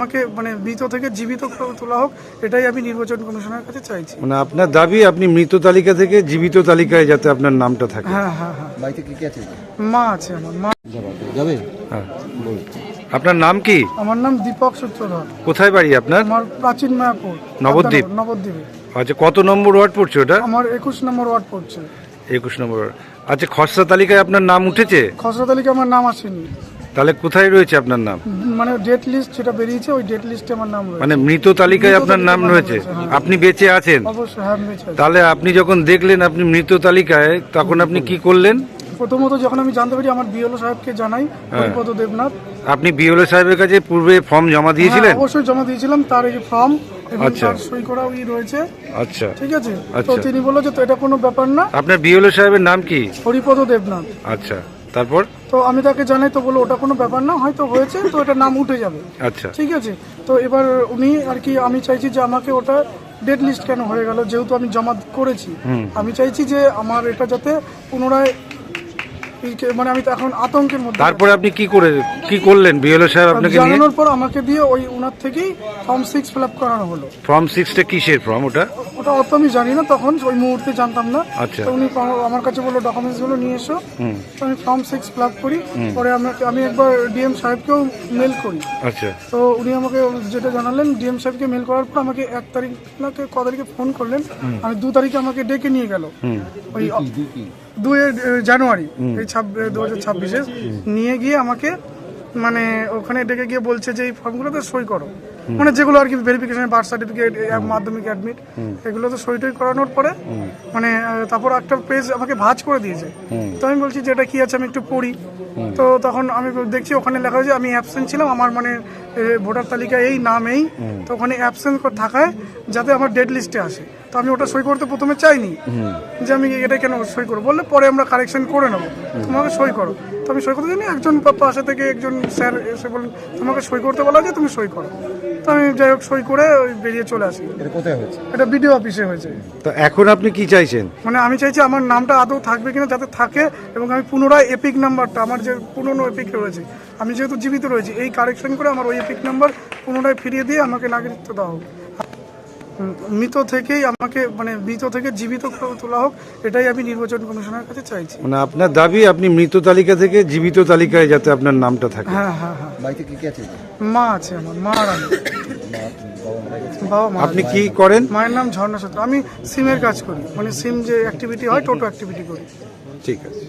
আমাকে মানে মৃত থেকে জীবিত তোলা হোক, এটাই আমি নির্বাচন কমিশনের কাছে চাইছি। মানে আপনার দাবি আপনি মৃত তালিকা থেকে জীবিত তালিকায় যাতে আপনার নামটা থাকে। হ্যাঁ হ্যাঁ হ্যাঁ। বাড়িতে কি আছে? মা আছে, আমার মা। যাবে? হ্যাঁ। আপনার নাম কি? আমার নাম দীপক সূত্রধর। কোথায় বাড়ি আপনার? আমার প্রাচীন মায়াপুর, নবদ্বীপ। নবদ্বীপে। আচ্ছা, কত নম্বর ওয়ার্ড পড়ছে ওটা? আমার 21 নম্বর ওয়ার্ড পড়ছে। 21 নম্বর ওয়ার্ড। আচ্ছা, খসড়া তালিকায় আপনার নাম উঠেছে? খসড়া তালিকা আমার নাম আসেনি। তাহলে কোথায় রয়েছে আপনার নাম? মানে ডেট লিস্ট যেটা বেরিয়েছে ওই ডেট লিস্টে আমার নাম রয়েছে। মানে মৃত তালিকায় আপনার নাম রয়েছে, আপনি বেঁচে আছেন? অবশ্যই, হ্যাঁ বেঁচে আছি। তাহলে আপনি যখন দেখলেন আপনি মৃত তালিকায়, তখন আপনি কি করলেন? প্রথমত যখন আমি জানতে পারি আমার বিএলও সাহেবকে জানাই, হরিপদ দেবনাথ। আপনি বিএলও সাহেবের কাছে পূর্বে ফর্ম জমা দিয়েছিলেন? হ্যাঁ, অবশ্যই জমা দিয়েছিলাম, তার এই ফর্ম এবং আচ্ছা। তার সই করা রয়েছে। আচ্ছা, ঠিক আছে। তো আচ্ছা। তিনি বললো যে তো এটা কোনো ব্যাপার না। আপনার বিএলও সাহেবের নাম কি? হরিপদ দেবনাথ। আচ্ছা, তারপর? তো আমি তাকে জানাই, তো বললো ওটা কোনো ব্যাপার না, হয়তো হয়েছে তো এটা নাম উঠে যাবে। আচ্ছা, ঠিক আছে। তো এবার উনি আর কি, আমি চাইছি যে আমাকে ওটা ডেড লিস্ট কেন হয়ে গেল, যেহেতু আমি জমা করেছি। আমি চাইছি যে আমার এটা যাতে পুনরায়, মানে আমি তো এখন আতঙ্কের মধ্যে। তারপরে আপনি কি করলেন? বিএলও সাহেব আপনাকে নিয়ে জানানোর পর আমাকে দিয়ে ওই উনার থেকেই ফর্ম 6 ফিল আপ করানো হলো। ফর্ম 6টা কিসের ফর্ম ওটা? ওটা অত আমি জানি না, তখন ওই মুহূর্তে জানতাম না। আচ্ছা। তো উনি আমার কাছে বললো ডকুমেন্টস গুলো নিয়ে এসো। তো আমি ফর্ম 6 ফিল আপ করি। পরে আমি একবার ডিএম সাহেবকেও মেল করি। আচ্ছা, তো উনি আমাকে যেটা জানালেন, ডিএম সাহেবকে মেল করার পর আমাকে 1 তারিখ না ক তারিখে ফোন করলেন। আমি 2 তারিখে আমাকে ডেকে নিয়ে গেল, ওই 2 জানুয়ারি এই 2026 নিয়ে গিয়ে আমাকে মানে ওখানে ডেকে গিয়ে বলছে যে এই ফর্মগুলোতে সই করো, মানে যেগুলো আর কি ভেরিফিকেশন, বার্থ সার্টিফিকেট, মাধ্যমিক অ্যাডমিট, এগুলো তো সই টই করানোর পরে মানে তারপর একটা পেজ আমাকে ভাঁজ করে দিয়েছে। তো আমি বলছি যে এটা কি আছে, আমি একটু পড়ি। তো তখন আমি দেখছি ওখানে লেখা হয়েছে আমি অ্যাবসেন্ট ছিলাম, আমার মানে ভোটার তালিকায় এই নাম এই, তো ওখানে অ্যাবসেন্ট থাকায় যাতে আমার ডেড লিস্টে আসে। তো আমি ওটা সই করতে প্রথমে চাইনি, যে আমি এটা কেন সই করবো, বললে পরে আমরা কারেকশন করে নেবো, তোমাকে সই করো। তো আমি সই করতে জানি, একজন পাশে থেকে একজন স্যার এসে বলেন তোমাকে সই করতে বলা আছে, তুমি সই করো। তো আমি যাই হোক সই করে বেরিয়ে চলে আসি। এটা কোথায় হয়েছে? এটা বিডিও অফিসে হয়েছে। তো এখন আপনি কি চাইছেন? মানে আমি চাইছি আমার নামটা আদৌ থাকবে কিনা, যাতে থাকে, এবং আমি পুনরায় এপিক নাম্বারটা, আমার যে পুরনো এপিক রয়েছে, আমি যেহেতু জীবিত রয়েছি, এই কারেকশন করে আমার ওই এপিক নাম্বার পুনরায় ফিরিয়ে দিয়ে আমাকে নাগরিকত্ব দেওয়া হোক। মৃত থেকেই আমাকে মানে মৃত থেকে জীবিত তোলা হোক, এটাই আমি নির্বাচন কমিশনের কাছে চাইছি। মানে আপনার দাবি আপনি মৃত তালিকা থেকে জীবিত তালিকায় যাতে আপনার নামটা থাকে। হ্যাঁ হ্যাঁ হ্যাঁ। বাড়িতে কি আছে? মা আছে, আমার মা আর আমি। বাবা মা। আপনি কি করেন? মায়ের নাম ঝর্ণা সূত্র। আমি সিমের কাজ করি, মানে সিম যে অ্যাক্টিভিটি হয়, টোটো অ্যাক্টিভিটি করি। ঠিক আছে।